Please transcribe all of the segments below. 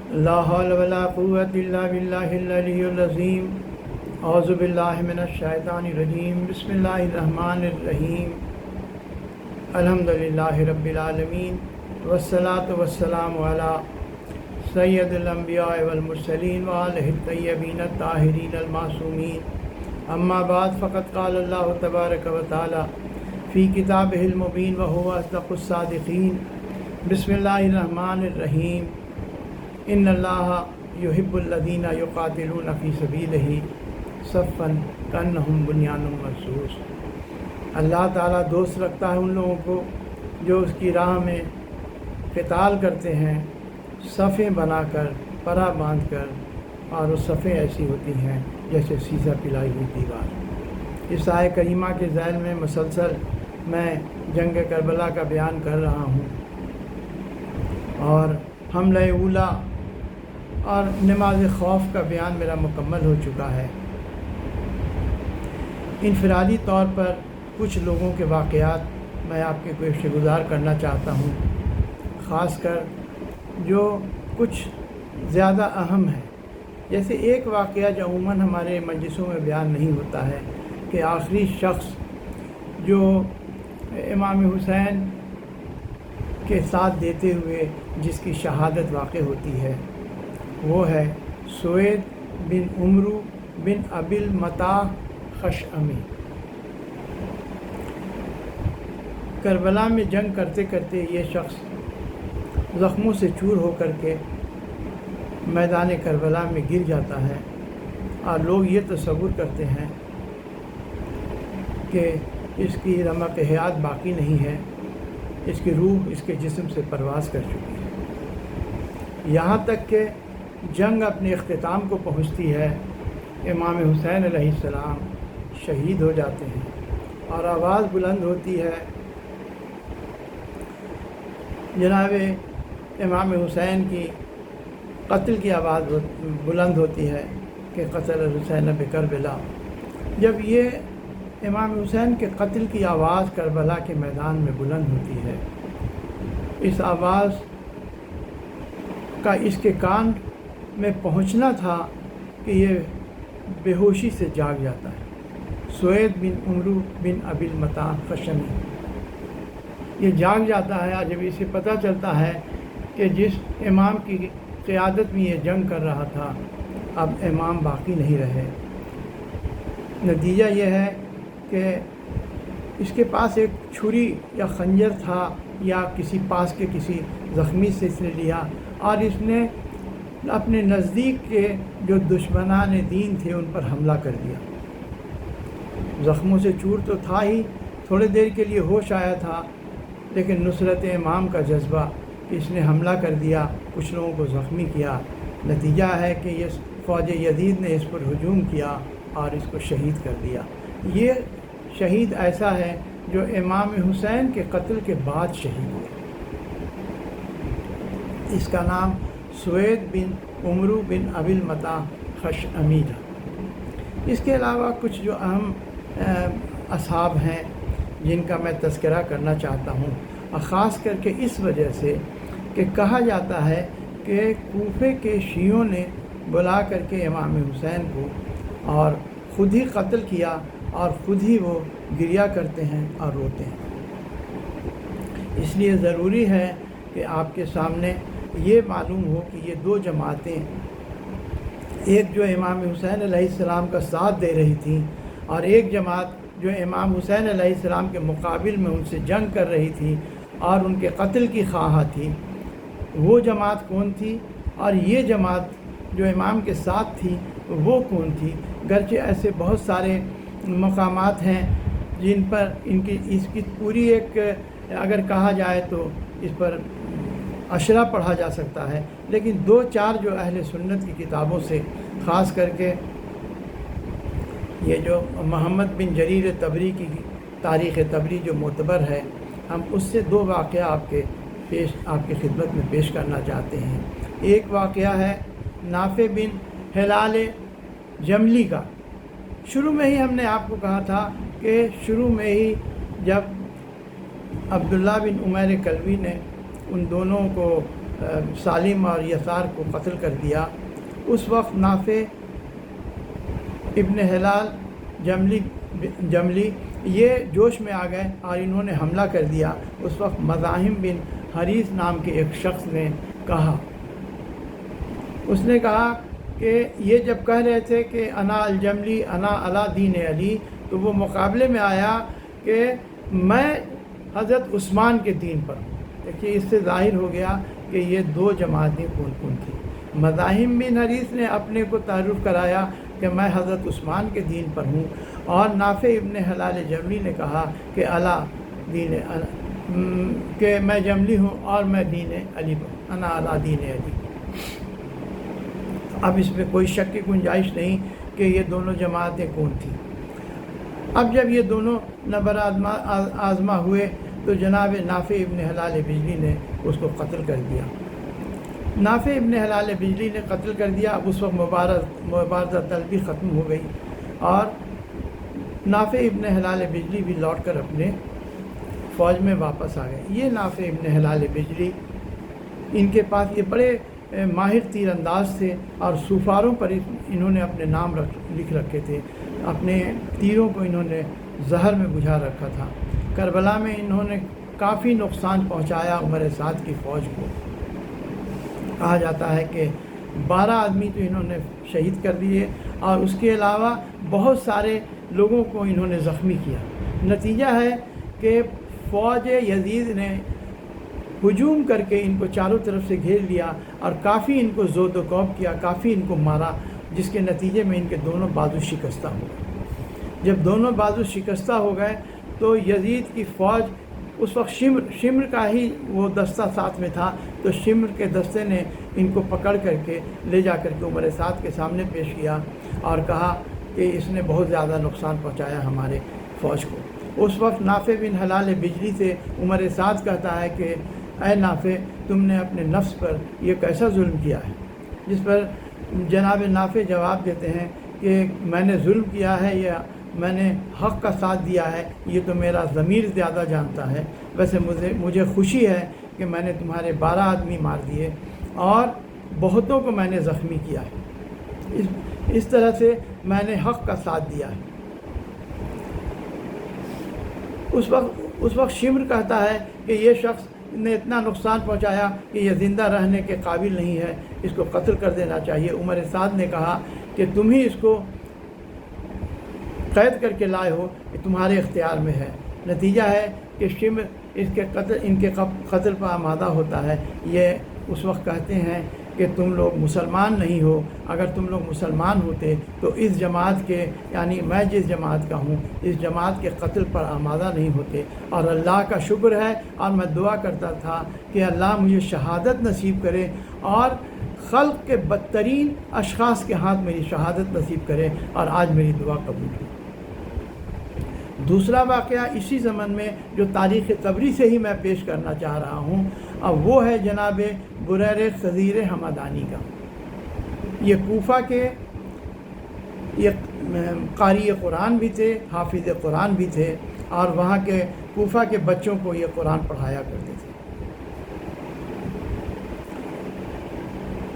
لا حول ولا قوة الا باللہ العلی العظیم۔ اعوذ باللہ من الشیطان الرجیم۔ بسم اللہ الرحمن الرحیم۔ الحمد للہ رب العالمین، والصلاة والسلام علی سید الانبیاء والمرسلین وآلہ الطیبین الطاہرین المعصومین۔ اما بعد، فقد قال اللہ تبارک و تعالی فی کتابہ المبین وہو اصدق الصادقین۔ بسم اللہ الرحمن الرحیم۔ ان اللہ یحب الذین یقاتلون فی سبیلہ صفا کانہم بنیان مرصوص۔ اللہ تعالیٰ دوست رکھتا ہے ان لوگوں کو جو اس کی راہ میں قتال کرتے ہیں، صفیں بنا کر، پرا باندھ کر، اور وہ صفیں ایسی ہوتی ہیں جیسے سیسا پلائی ہوئی دیوار۔ اس آیہ کریمہ کے ذیل میں مسلسل میں جنگ کربلا کا بیان کر رہا ہوں، اور حملہ اولا اور نماز خوف کا بیان میرا مکمل ہو چکا ہے۔ انفرادی طور پر کچھ لوگوں کے واقعات میں آپ کے گوشت گزار کرنا چاہتا ہوں، خاص کر جو کچھ زیادہ اہم ہے۔ جیسے ایک واقعہ جو عموماً ہمارے مجلسوں میں بیان نہیں ہوتا ہے کہ آخری شخص جو امام حسین کے ساتھ دیتے ہوئے جس کی شہادت واقع ہوتی ہے وہ ہے سوید بن عمرو بن ابی المتاع خشعمی۔ کربلا میں جنگ کرتے کرتے یہ شخص زخموں سے چور ہو کر کے میدان کربلا میں گر جاتا ہے، اور لوگ یہ تصور کرتے ہیں کہ اس کی رمق حیات باقی نہیں ہے، اس کی روح اس کے جسم سے پرواز کر چکی ہے۔ یہاں تک کہ جنگ اپنے اختتام کو پہنچتی ہے، امام حسین علیہ السلام شہید ہو جاتے ہیں، اور آواز بلند ہوتی ہے، جناب امام حسین کی قتل کی آواز بلند ہوتی ہے کہ قتل الحسین بکربلا۔ جب یہ امام حسین کے قتل کی آواز کربلا کے میدان میں بلند ہوتی ہے، اس آواز کا اس کے کان میں پہنچنا تھا کہ یہ بے ہوشی سے جاگ جاتا ہے۔ سوید بن عمرو بن ابی المتاع خشعمی یہ جاگ جاتا ہے، اور جب اسے پتہ چلتا ہے کہ جس امام کی قیادت میں یہ جنگ کر رہا تھا اب امام باقی نہیں رہے، نتیجہ یہ ہے کہ اس کے پاس ایک چھری یا خنجر تھا، یا کسی پاس کے کسی زخمی سے اس نے لیا، اور اس نے اپنے نزدیک کے جو دشمنان دین تھے ان پر حملہ کر دیا۔ زخموں سے چور تو تھا ہی، تھوڑے دیر کے لیے ہوش آیا تھا، لیکن نصرت امام کا جذبہ کہ اس نے حملہ کر دیا، کچھ لوگوں کو زخمی کیا، نتیجہ ہے کہ یہ فوج یزید نے اس پر ہجوم کیا اور اس کو شہید کر دیا۔ یہ شہید ایسا ہے جو امام حسین کے قتل کے بعد شہید ہوا۔ اس کا نام سوید بن عمرو بن ابی المتاع خشعمی تھا۔ اس کے علاوہ کچھ جو اہم اصحاب ہیں جن کا میں تذکرہ کرنا چاہتا ہوں، اور خاص کر کے اس وجہ سے کہ کہا جاتا ہے کہ کوفے کے شیعوں نے بلا کر کے امام حسین کو اور خود ہی قتل کیا، اور خود ہی وہ گریہ کرتے ہیں اور روتے ہیں۔ اس لیے ضروری ہے کہ آپ کے سامنے یہ معلوم ہو کہ یہ دو جماعتیں، ایک جو امام حسین علیہ السلام کا ساتھ دے رہی تھیں، اور ایک جماعت جو امام حسین علیہ السلام کے مقابل میں ان سے جنگ کر رہی تھی اور ان کے قتل کی خواہاں تھی، وہ جماعت کون تھی، اور یہ جماعت جو امام کے ساتھ تھی وہ کون تھی۔ گرچہ ایسے بہت سارے مقامات ہیں جن پر اس کی پوری ایک اگر کہا جائے تو اس پر اشرا پڑھا جا سکتا ہے، لیکن دو چار جو اہل سنت کی کتابوں سے، خاص کر کے یہ جو محمد بن جریر طبری کی تاریخ طبری جو معتبر ہے، ہم اس سے دو واقعہ آپ کی خدمت میں پیش کرنا چاہتے ہیں۔ ایک واقعہ ہے نافع بن ہلال جملی کا۔ شروع میں ہی ہم نے آپ کو کہا تھا کہ شروع میں ہی جب عبداللہ بن عمیر کلبی نے ان دونوں کو سالم اور یسار کو قتل کر دیا، اس وقت نافع ابن ہلال جملی یہ جوش میں آ گئے اور انہوں نے حملہ کر دیا۔ اس وقت مزاحم بن حریث نام کے ایک شخص نے کہا، اس نے کہا کہ یہ جب کہہ رہے تھے کہ انا الجملی انا علی دین علی، تو وہ مقابلے میں آیا کہ میں حضرت عثمان کے دین پر ہوں۔ دیکھیے اس سے ظاہر ہو گیا کہ یہ دو جماعتیں کون کون تھیں۔ مزاحم بن حریث نے اپنے کو تعارف کرایا کہ میں حضرت عثمان کے دین پر ہوں، اور نافع ابن ہلال جملی نے کہا کہ کہ میں جملی ہوں اور میں دین علی پر ہوں، انا علی دین علی۔ اب اس میں کوئی شک کی گنجائش نہیں کہ یہ دونوں جماعتیں کون تھیں۔ اب جب یہ دونوں نبر آزما ہوئے تو جناب نافع ابن ہلال بجلی نے اس کو قتل کر دیا۔ نافع ابن ہلال بجلی نے قتل کر دیا۔ اب اس وقت مبارزہ طلبی ختم ہو گئی اور نافع ابن ہلال بجلی بھی لوٹ کر اپنے فوج میں واپس آ گئے۔ یہ نافع ابن ہلال بجلی، ان کے پاس یہ بڑے ماہر تیر انداز تھے اور سوفاروں پر انہوں نے اپنے نام لکھ رکھے تھے، اپنے تیروں کو انہوں نے زہر میں بجھا رکھا تھا۔ کربلا میں انہوں نے کافی نقصان پہنچایا عمر سعد کی فوج کو۔ کہا جاتا ہے کہ 12 آدمی تو انہوں نے شہید کر دیے اور اس کے علاوہ بہت سارے لوگوں کو انہوں نے زخمی کیا۔ نتیجہ ہے کہ فوج یزید نے ہجوم کر کے ان کو چاروں طرف سے گھیر لیا اور کافی ان کو زود و کوب کیا، کافی ان کو مارا، جس کے نتیجے میں ان کے دونوں بازو شکستہ ہو گئے۔ جب دونوں بازو شکستہ ہو گئے تو یزید کی فوج، اس وقت شمر کا ہی وہ دستہ ساتھ میں تھا، تو شمر کے دستے نے ان کو پکڑ کر کے لے جا کر کے عمر سعد کے سامنے پیش کیا اور کہا کہ اس نے بہت زیادہ نقصان پہنچایا ہمارے فوج کو۔ اس وقت نافع بن ہلال بجلی سے عمر سعد کہتا ہے کہ اے نافع، تم نے اپنے نفس پر یہ کیسا ظلم کیا ہے؟ جس پر جناب نافع جواب دیتے ہیں کہ میں نے ظلم کیا ہے یا میں نے حق کا ساتھ دیا ہے، یہ تو میرا ضمیر زیادہ جانتا ہے۔ ویسے مجھے خوشی ہے کہ میں نے تمہارے 12 آدمی مار دیے اور بہتوں کو میں نے زخمی کیا ہے، اس طرح سے میں نے حق کا ساتھ دیا ہے۔ اس وقت شمر کہتا ہے کہ یہ شخص نے اتنا نقصان پہنچایا کہ یہ زندہ رہنے کے قابل نہیں ہے، اس کو قتل کر دینا چاہیے۔ عمر سعد نے کہا کہ تم ہی اس کو قید کر کے لائے ہو، کہ تمہارے اختیار میں ہے۔ نتیجہ ہے کہ شمر ان کے قتل پر آمادہ ہوتا ہے۔ یہ اس وقت کہتے ہیں کہ تم لوگ مسلمان نہیں ہو، اگر تم لوگ مسلمان ہوتے تو اس جماعت کے، یعنی میں جس جماعت کا ہوں، اس جماعت کے قتل پر آمادہ نہیں ہوتے۔ اور اللہ کا شکر ہے، اور میں دعا کرتا تھا کہ اللہ مجھے شہادت نصیب کرے اور خلق کے بدترین اشخاص کے ہاتھ میری شہادت نصیب کرے، اور آج میری دعا قبول ہوئی۔ دوسرا واقعہ اسی زمن میں جو تاریخ طبری سے ہی میں پیش کرنا چاہ رہا ہوں، اب وہ ہے جناب بریر خضیر حمدانی کا۔ یہ کوفہ کے یہ قاری قرآن بھی تھے، حافظ قرآن بھی تھے، اور وہاں کے کوفہ کے بچوں کو یہ قرآن پڑھایا کرتے تھے۔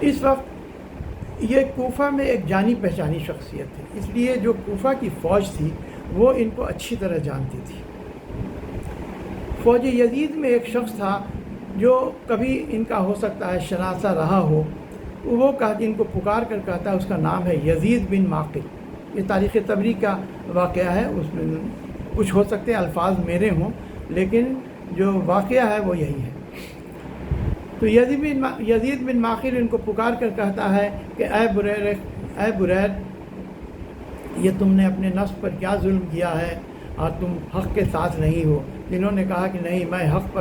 اس وقت یہ کوفہ میں ایک جانی پہچانی شخصیت تھی، اس لیے جو کوفہ کی فوج تھی وہ ان کو اچھی طرح جانتی تھی۔ فوج یزید میں ایک شخص تھا جو کبھی ان کا ہو سکتا ہے شناسہ رہا ہو، وہ ان کو پکار کر کہتا ہے، اس کا نام ہے یزید بن معقل۔ یہ تاریخ طبری کا واقعہ ہے، اس میں کچھ ہو سکتے ہیں الفاظ میرے ہوں، لیکن جو واقعہ ہے وہ یہی ہے۔ تو یزید بن معقل ان کو پکار کر کہتا ہے کہ اے بریر، یہ تم نے اپنے نفس پر کیا ظلم کیا ہے اور تم حق کے ساتھ نہیں ہو؟ جنہوں نے کہا کہ نہیں، میں حق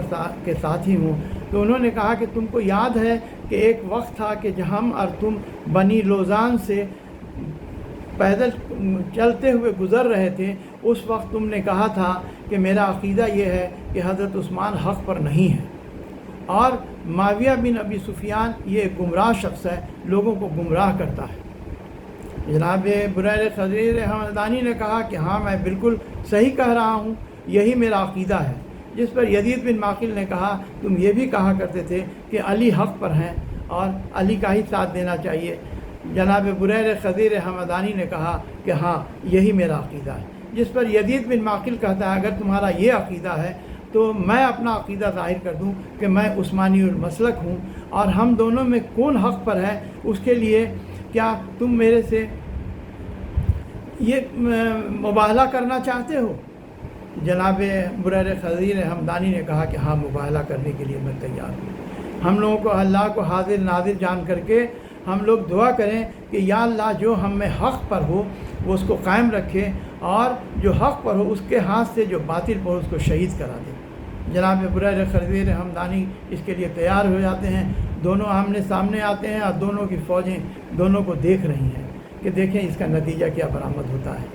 کے ساتھ ہی ہوں۔ تو انہوں نے کہا کہ تم کو یاد ہے کہ ایک وقت تھا کہ جب ہم اور تم بنی لوزان سے پیدل چلتے ہوئے گزر رہے تھے، اس وقت تم نے کہا تھا کہ میرا عقیدہ یہ ہے کہ حضرت عثمان حق پر نہیں ہے، اور معاویہ بن ابی سفیان یہ ایک گمراہ شخص ہے، لوگوں کو گمراہ کرتا ہے۔ جناب بریر خضیر حمدانی نے کہا کہ ہاں، میں بالکل صحیح کہہ رہا ہوں، یہی میرا عقیدہ ہے۔ جس پر یزید بن معقل نے کہا تم یہ بھی کہا کرتے تھے کہ علی حق پر ہیں اور علی کا ہی ساتھ دینا چاہیے۔ جناب بریر خضیر حمدانی نے کہا کہ ہاں یہی میرا عقیدہ ہے، جس پر یزید بن معقل کہتا ہے اگر تمہارا یہ عقیدہ ہے تو میں اپنا عقیدہ ظاہر کر دوں کہ میں عثمانی المسلک ہوں، اور ہم دونوں میں کون حق پر ہے اس کے لیے کیا تم میرے سے یہ مباہلہ کرنا چاہتے ہو؟ جناب بریر خضیر حمدانی نے کہا کہ ہاں مباہلہ کرنے کے لیے میں تیار ہوں۔ ہم لوگوں کو اللہ کو حاضر ناظر جان کر کے ہم لوگ دعا کریں کہ یا اللہ جو ہم میں حق پر ہو وہ اس کو قائم رکھے، اور جو حق پر ہو اس کے ہاتھ سے جو باطل پر ہو اس کو شہید کرا دے۔ جناب بریر خضیر حمدانی اس کے لیے تیار ہو جاتے ہیں، دونوں آمنے سامنے آتے ہیں اور دونوں کی فوجیں دونوں کو دیکھ رہی ہیں کہ دیکھیں اس کا نتیجہ کیا برآمد ہوتا ہے،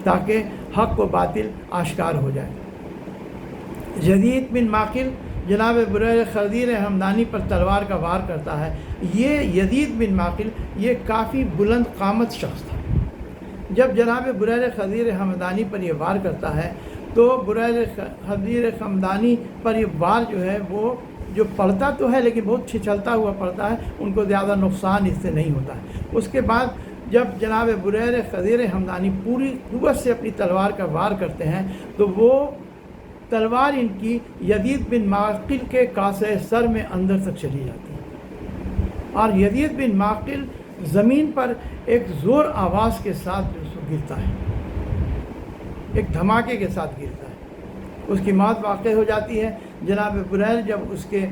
تاکہ حق و باطل آشکار ہو جائے۔ یزید بن معقل جناب بریر خضیر حمدانی پر تلوار کا وار کرتا ہے۔ یہ یزید بن معقل یہ کافی بلند قامت شخص تھا۔ جب جناب بریر خضیر حمدانی پر یہ وار کرتا ہے تو بریر خضیر حمدانی پر یہ وار جو ہے وہ جو پڑتا تو ہے لیکن بہت چھچلتا ہوا پڑتا ہے، ان کو زیادہ نقصان اس سے نہیں ہوتا ہے۔ اس کے بعد جب جناب بریر خضیر حمدانی پوری قوت سے اپنی تلوار کا وار کرتے ہیں تو وہ تلوار ان کی یزید بن معقل کے کاسے سر میں اندر تک چلی جاتی ہے، اور یزید بن معقل زمین پر ایک زور آواز کے ساتھ جو گرتا ہے، ایک دھماکے کے ساتھ گرتا ہے، اس کی موت واقع ہو جاتی ہے۔ جناب بریر جب اس کے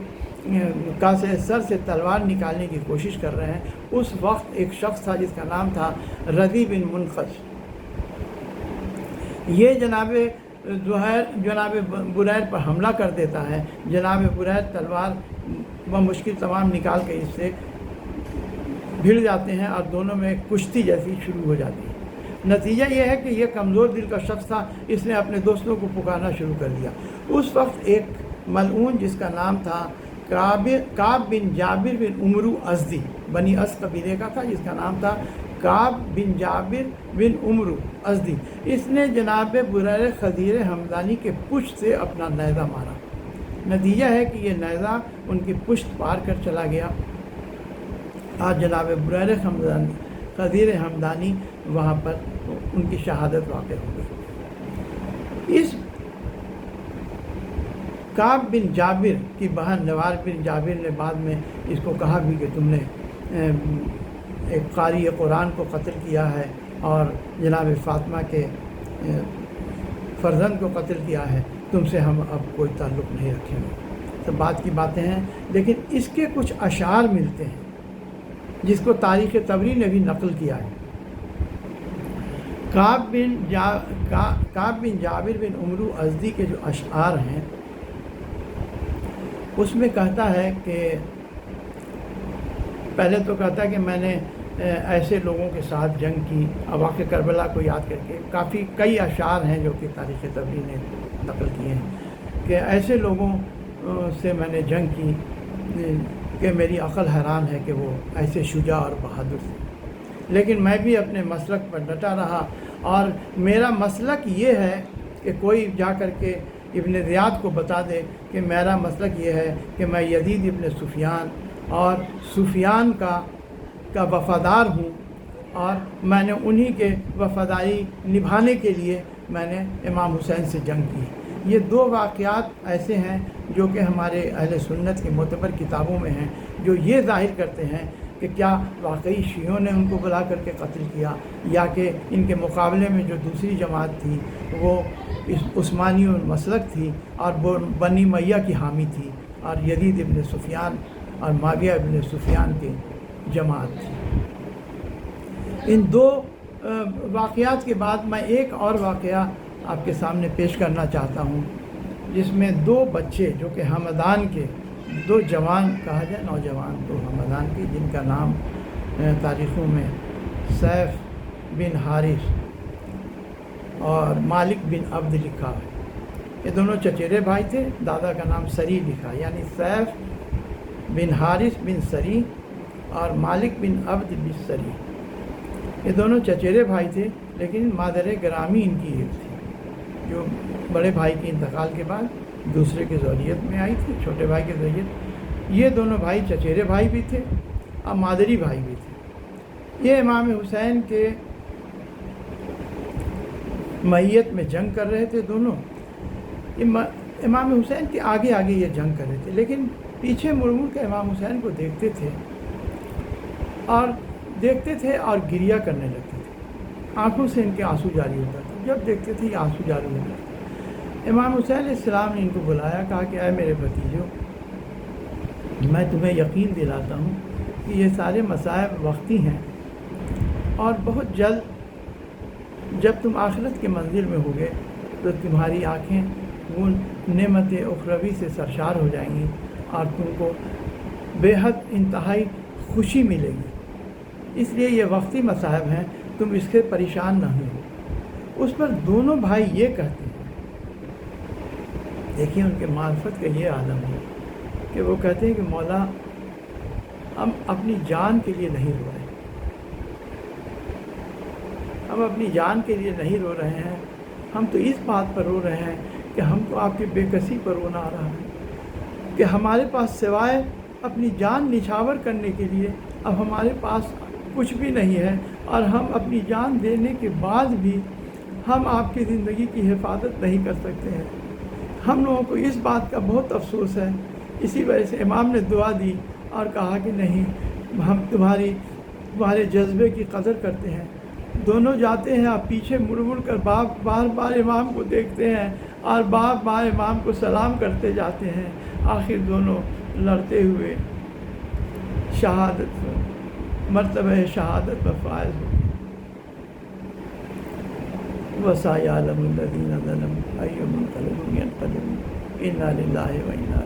کاسے سر سے تلوار نکالنے کی کوشش کر رہے ہیں، اس وقت ایک شخص تھا جس کا نام تھا رضی بن منقش۔ یہ جناب بریر پر حملہ کر دیتا ہے۔ جناب بریر تلوار بمشکل تمام نکال کے اس سے بھڑ جاتے ہیں اور دونوں میں کشتی جیسی شروع ہو جاتی ہے۔ نتیجہ یہ ہے کہ یہ کمزور دل کا شخص تھا، اس نے اپنے دوستوں کو پکارنا شروع کر دیا۔ اس وقت ایک ملعون جس کا نام تھا کعب بن جابر بن عمرو ازدی، بنی اس قبیلے کا تھا، جس کا نام تھا کعب بن جابر بن عمرو ازدی، اس نے جناب بریر خضیر حمدانی کے پشت سے اپنا نیزہ مارا۔ نتیجہ ہے کہ یہ نیزہ ان کی پشت پار کر چلا گیا اور جناب بریر خضیر حمدانی وہاں پر ان کی شہادت واقع ہو گئی۔ اس کعب بن جابر کی بہن نوار بن جابر نے بعد میں اس کو کہا بھی کہ تم نے ایک قاری قرآن کو قتل کیا ہے اور جناب فاطمہ کے فرزند کو قتل کیا ہے، تم سے ہم اب کوئی تعلق نہیں رکھیں گے۔ تو بات کی باتیں ہیں، لیکن اس کے کچھ اشعار ملتے ہیں جس کو تاریخ طبری نے بھی نقل کیا ہے۔ کعب بن جابر بن عمرو ازدی کے جو اشعار ہیں اس میں کہتا ہے کہ پہلے تو کہتا ہے کہ میں نے ایسے لوگوں کے ساتھ جنگ کی، واقع کربلا کو یاد کر کے کئی اشعار ہیں جو کہ تاریخ طبری نے نقل کیے ہیں کہ ایسے لوگوں سے میں نے جنگ کی کہ میری عقل حیران ہے کہ وہ ایسے شجاع اور بہادر تھے، لیکن میں بھی اپنے مسلک پر ڈٹا رہا، اور میرا مسلک یہ ہے کہ کوئی جا کر کے ابن زیاد کو بتا دے کہ میرا مسلک یہ ہے کہ میں یزید ابن سفیان اور سفیان کا وفادار ہوں، اور میں نے انہی کے وفاداری نبھانے کے لیے میں نے امام حسین سے جنگ کی۔ یہ دو واقعات ایسے ہیں جو کہ ہمارے اہل سنت کی معتبر کتابوں میں ہیں، جو یہ ظاہر کرتے ہیں کہ کیا واقعی شیعوں نے ان کو بلا کر کے قتل کیا، یا کہ ان کے مقابلے میں جو دوسری جماعت تھی وہ عثمانی المسلک تھی اور وہ بنی امیہ کی حامی تھی، اور یزید ابن سفیان اور معاویہ ابن سفیان کی جماعت تھی۔ ان دو واقعات کے بعد میں ایک اور واقعہ آپ کے سامنے پیش کرنا چاہتا ہوں، جس میں دو بچے جو کہ ہمدان کے دو جوان کہا جائے، نوجوان دو ہمدان کے، جن کا نام تاریخوں میں سیف بن حارث اور مالک بن عبد لکھا ہے۔ یہ دونوں چچیرے بھائی تھے، دادا کا نام سری لکھا، یعنی سیف بن حارث بن سری اور مالک بن عبد بن سری۔ یہ دونوں چچیرے بھائی تھے، لیکن مادر گرامی ان کی ایک تھی، جو بڑے بھائی کے انتقال کے بعد دوسرے کی ذریت میں آئی تھی، چھوٹے بھائی کی ذریت۔ یہ دونوں بھائی چچیرے بھائی بھی تھے اور مادری بھائی بھی تھے۔ یہ امام حسین کے معیت میں جنگ کر رہے تھے دونوں۔ امام حسین کے آگے آگے یہ جنگ کر رہے تھے، لیکن پیچھے مڑ مڑ کے امام حسین کو دیکھتے تھے اور گریہ کرنے لگتے تھے۔ آنکھوں سے ان کے آنسو جاری ہوتا تھا، جب دیکھتے تھے یہ آنسو جاری ہو جاتا۔ امام حسین علیہ السلام نے ان کو بلایا، کہا کہ اے میرے بھتیجو، میں تمہیں یقین دلاتا ہوں کہ یہ سارے مصائب وقتی ہیں، اور بہت جلد جب تم آخرت کے منزل میں ہوگے تو تمہاری آنکھیں وہ نعمت اخروی سے سرشار ہو جائیں گی اور تم کو بے حد انتہائی خوشی ملے گی۔ اس لیے یہ وقتی مصائب ہیں، تم اس سے پریشان نہ ہو۔ اس پر دونوں بھائی یہ کہتے ہیں، دیکھیے ان کے معرفت کا یہ عالم ہے کہ وہ کہتے ہیں کہ مولا، ہم اپنی جان کے لیے نہیں رو رہے، ہم اپنی جان کے لیے نہیں رو رہے ہیں، ہم تو اس بات پر رو رہے ہیں کہ ہم کو آپ کی بے کسی پر رونا آ رہا ہے کہ ہمارے پاس سوائے اپنی جان نچھاور کرنے کے لیے اب ہمارے پاس کچھ بھی نہیں ہے، اور ہم اپنی جان دینے کے بعد بھی ہم آپ کی زندگی کی حفاظت نہیں کر سکتے ہیں۔ ہم لوگوں کو اس بات کا بہت افسوس ہے۔ اسی وجہ سے امام نے دعا دی اور کہا کہ نہیں، ہم تمہارے جذبے کی قدر کرتے ہیں۔ دونوں جاتے ہیں اور پیچھے مڑ مڑ کر بار بار امام کو دیکھتے ہیں اور بار بار امام کو سلام کرتے جاتے ہیں۔ آخر دونوں لڑتے ہوئے مرتبہ شہادت پر فائز ہوئے۔ وَسَيَعْلَمُ الَّذِينَ ظَلَمُوا أَيُّ مُنقَلَبٍ يَنقَلِبُونَ إِنَّا لِلَّهِ وَإِنَّا